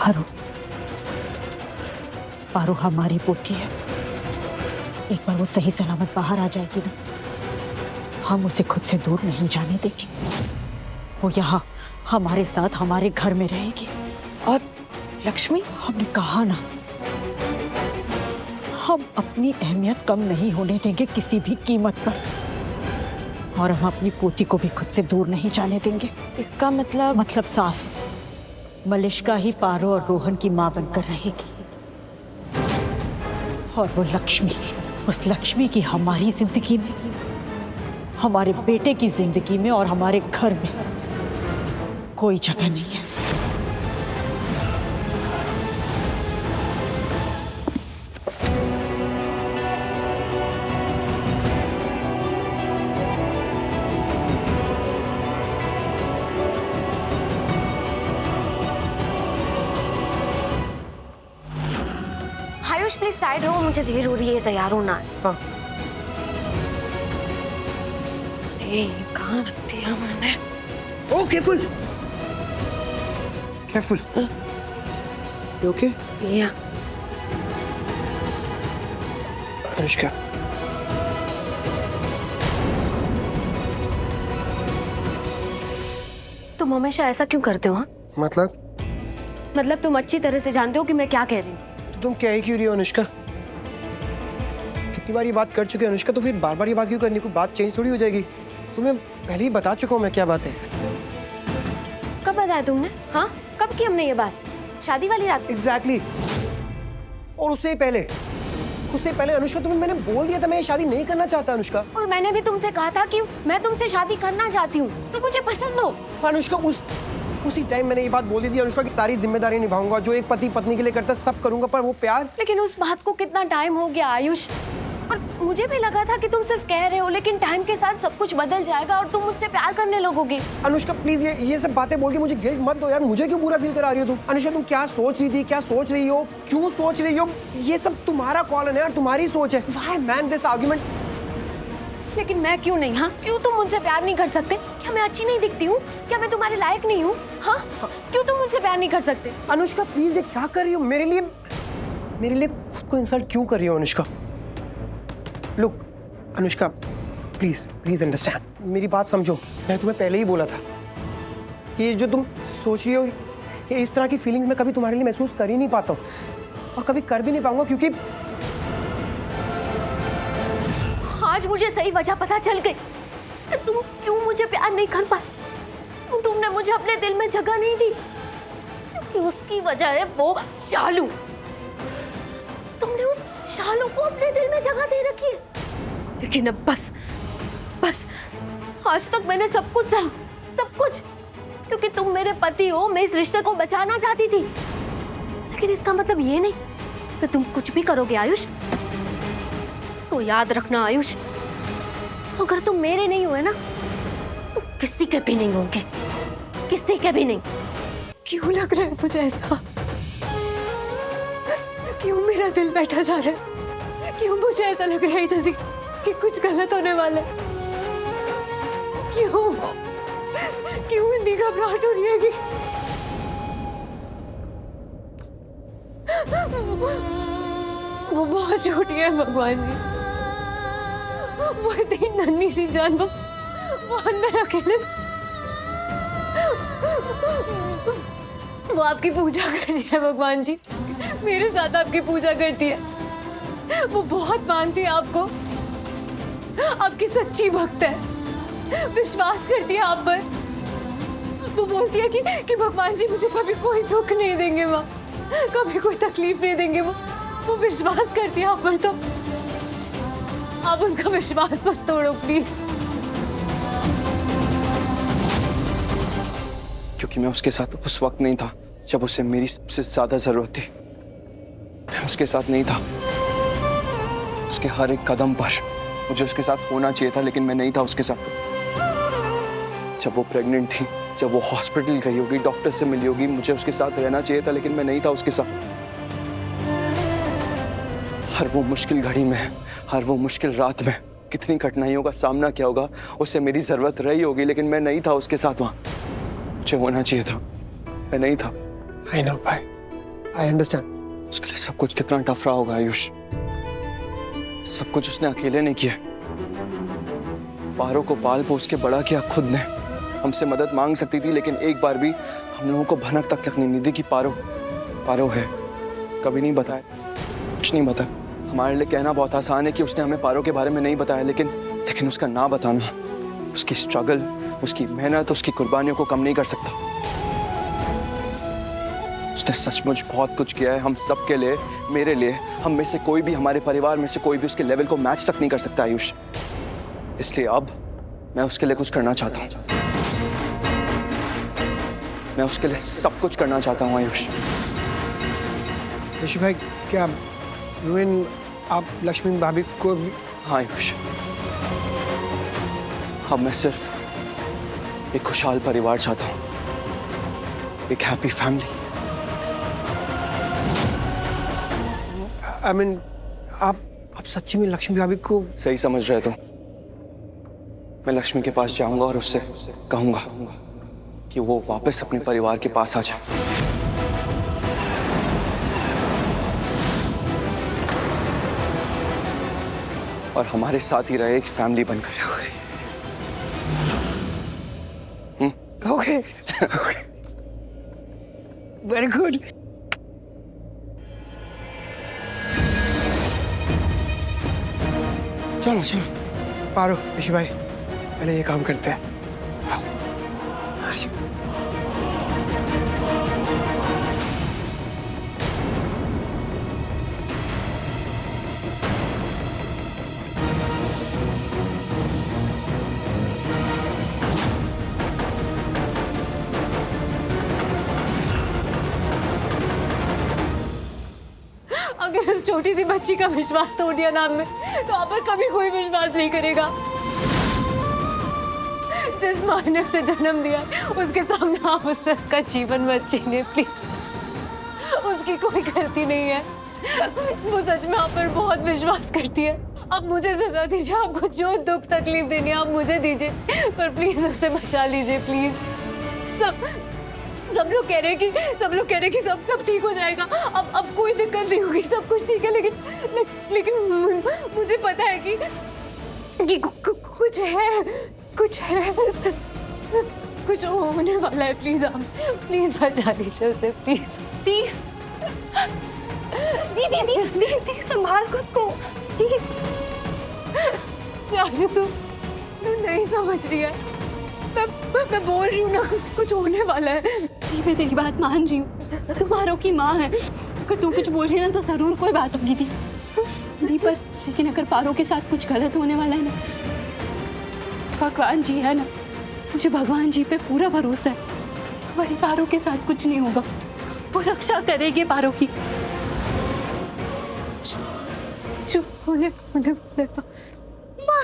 पारो, पारो हमारी पोती है। एक बार वो सही सलामत बाहर आ जाएगी ना, हम उसे खुद से दूर नहीं जाने देंगे। वो यहाँ हमारे साथ हमारे घर में रहेगी। और लक्ष्मी, हमने कहा ना, हम अपनी अहमियत कम नहीं होने देंगे किसी भी कीमत पर, और हम अपनी पोती को भी खुद से दूर नहीं जाने देंगे। इसका मतलब साफ है, मलिष्का ही पारो और रोहन की मां बनकर रहेगी, और वो लक्ष्मी, उस लक्ष्मी की हमारी जिंदगी में, हमारे बेटे की जिंदगी में और हमारे घर में कोई जगह नहीं है। आयुष प्लीज साइड रहो, मुझे देर हो रही है, तैयार होना है। हाँ। कहाँ रख दिया मैंने? Oh, careful. Careful. You okay? Yeah. Anushka, तुम हमेशा ऐसा क्यों करते हो? हाँ? मतलब तुम अच्छी तरह से जानते हो कि मैं क्या कह रही हूँ। तुम कह ही क्यों रही हो अनुष्का? कितनी बार ये बात कर चुके हो अनुष्का, तो फिर बार बार ये बात क्यों करनी? कोई बात चेंज थोड़ी हो जाएगी। तुम्हें पहले ही बता चुका हूँ मैं क्या बात है। कब बताया तुमने? हाँ, कब की हमने ये बात? शादी वाली रात? एग्जैक्टली। और उससे पहले अनुष्का, तुम्हें मैंने बोल दिया था मैं ये शादी नहीं करना चाहता अनुष्का। और मैंने भी तुमसे कहा था कि मैं तुमसे शादी करना चाहती हूँ, तो मुझे पसंद हो। अनुष्का, उसी टाइम मैंने ये बात बोल दी थी अनुष्का कि सारी जिम्मेदारी निभाऊंगा, जो एक पति पत्नी के लिए करता सब करूंगा, पर वो प्यार। लेकिन उस बात को कितना टाइम हो गया आयुष, और मुझे भी लगा था कि तुम सिर्फ कह रहे हो, लेकिन टाइम के साथ सब कुछ बदल जाएगा और तुम मुझसे प्यार करने लगोगे। अनुष्का प्लीज ये सब बातें बोल के मुझे गिल्ट मत दो यार, मुझे क्यों बुरा फील करा रही हो तुम? अनुष्का, तुम क्या सोच रही थी, क्या सोच रही हो, क्यों सोच रही हो, ये सब तुम्हारा कॉल है यार, तुम्हारी सोच है। Why man this argument? लेकिन मैं क्यों नहीं? हाँ, क्यों तुम मुझसे प्यार नहीं कर सकते? क्या मैं अच्छी नहीं दिखती हूँ? क्या मैं तुम्हारे लायक नहीं हूँ? हाँ, क्यों तुम मुझसे प्यार नहीं कर सकते? अनुष्का प्लीज, ये क्या कर रही हो? मेरे लिए खुद को इंसल्ट क्यों कर रही हो Anushka? Look Anushka, please understand, मेरी बात समझो। मैं तुम्हें पहले ही बोला था कि ये जो तुम सोच रही हो, ये इस तरह की फीलिंग्स मैं कभी तुम्हारे लिए महसूस कर ही नहीं पाता हूँ, और कभी कर भी नहीं पाऊंगा, क्योंकि आज मुझे सही वजह पता चल गई। तुम क्यों मुझे प्यार नहीं कर पाए? तुमने मुझे अपने दिल में जगह नहीं दी। उसकी वजह है वो शालू। तुमने उस शालू को अपने दिल में जगह दे रखी है। लेकिन अब बस आज तक मैंने सब कुछ सहा, सब कुछ, क्योंकि तुम मेरे पति हो। मैं इस रिश्ते को बचाना चाहती थी, लेकिन इसका मतलब ये नहीं कि तुम कुछ भी करोगे आयुष। तो याद रखना आयुष, अगर तुम मेरे नहीं हुए ना, तो किसी के भी नहीं होंगे, किसी के भी नहीं। क्यों लग रहा है मुझे ऐसा? क्यों मेरा दिल बैठा जा रहा है? क्यों मुझे ऐसा लग रहा है जैसे कि कुछ गलत होने वाला है? क्यों इतनी घबराहट हो रही है? कि वो बहुत छोटी है भगवान जी, वो इतनी नन्ही सी जान, वो अंदर अकेले, वो आपकी पूजा करती है भगवान जी, मेरे साथ आपकी पूजा करती है। वो बहुत मानती है आपको, आपकी सच्ची भक्त है, विश्वास करती है आप पर। वो बोलती है कि भगवान जी मुझे कभी कोई दुख नहीं देंगे, माँ कभी कोई तकलीफ नहीं देंगे। वो विश्वास करती है आप पर, तो आप उसका विश्वास मत तोड़ो प्लीज। क्योंकि मैं उसके साथ उस वक्त नहीं था जब उसे मेरी सबसे ज्यादा जरूरत थी। मैं उसके साथ नहीं था। उसके हर एक कदम पर मुझे उसके साथ होना चाहिए था, लेकिन मैं नहीं था उसके साथ। जब वो प्रेग्नेंट थी, जब वो हॉस्पिटल गई होगी, डॉक्टर से मिली होगी, मुझे उसके साथ रहना चाहिए था, लेकिन मैं नहीं था उसके साथ। हर वो मुश्किल घड़ी में, हर वो मुश्किल रात में कितनी कठिनाइयों का सामना किया होगा, उसे मेरी जरूरत रही होगी, लेकिन मैं नहीं था उसके साथ वहां। मुझे होना चाहिए था, मैं नहीं था। आई नो भाई, आई अंडरस्टैंड। उसके लिए सब कुछ कितना टफ रहा होगा आयुष। सब कुछ उसने अकेले नहीं किया। पारो को पाल पोस के बड़ा किया खुद ने। हमसे मदद मांग सकती थी, लेकिन एक बार भी हम लोगों को भनक तक नहीं दी कि पारो है। कभी नहीं बताया, कुछ नहीं बताया। हमारे लिए कहना बहुत आसान है कि उसने हमें पारो के बारे में नहीं बताया, लेकिन उसका ना बताना उसकी स्ट्रगल, उसकी मेहनत, उसकी कुर्बानियों को कम नहीं कर सकता। उसने सचमुच बहुत कुछ किया है हम सब के लिए, मेरे लिए। हम में से कोई भी, हमारे परिवार में से कोई भी उसके लेवल को मैच तक नहीं कर सकता आयुष। इसलिए अब मैं उसके लिए कुछ करना चाहता हूँ। मैं उसके लिए सब कुछ करना चाहता हूँ आयुष। ऋषि भाई, क्या आप लक्ष्मी भाभी को? हाँ आयुष, अब मैं सिर्फ एक खुशहाल परिवार चाहता हूँ, एक हैप्पी फैमिली। आई मीन, आप सच्ची में लक्ष्मी भाभी को? सही समझ रहे तो मैं लक्ष्मी के पास जाऊंगा और उससे कहूंगा कि वो वापस अपने परिवार के पास आ जाए। और हमारे साथ ही रहे, एक फैमिली बनकर। Okay, very good. चलो पारो, ऋषि भाई, पहले ये काम करते हैं। अगर उस छोटी सी बच्ची का विश्वास तोड़ दिया नाम में, तो आप पर कभी कोई विश्वास नहीं करेगा। जिस माँ ने उसे जन्म दिया, उसके सामने आप उससे उसका जीवन मत छीनिए प्लीज। उसकी कोई गलती नहीं है। वो सच में आप पर बहुत विश्वास करती है। आप मुझे सजा दीजिए, आपको जो दुख तकलीफ देनी है आप मुझे दीजिए, पर प्लीज उसे बचा लीजिए प्लीज। सब लोग कह रहे हैं कि सब ठीक हो जाएगा। अब कोई दिक्कत नहीं होगी, सब कुछ ठीक है। लेकिन मुझे पता है कि कुछ होने वाला है। प्लीज आप प्लीज बचा लीजिए उसे प्लीज। दी संभाल खुद को। तू नहीं समझ रही है। मैं बोल रही हूँ ना, कुछ होने वाला है। मैं तेरी बात मान रही हूँ, तुम्हारों की माँ है। अगर तू कुछ बोल रही है ना तो जरूर कोई बात होगी दी पर लेकिन अगर पारो के साथ कुछ गलत होने वाला है ना, भगवान जी है ना, मुझे भगवान जी पे पूरा भरोसा है। हमारी पारो के साथ कुछ नहीं होगा, वो रक्षा करेगी पारो की। चुप होने वाले। माँ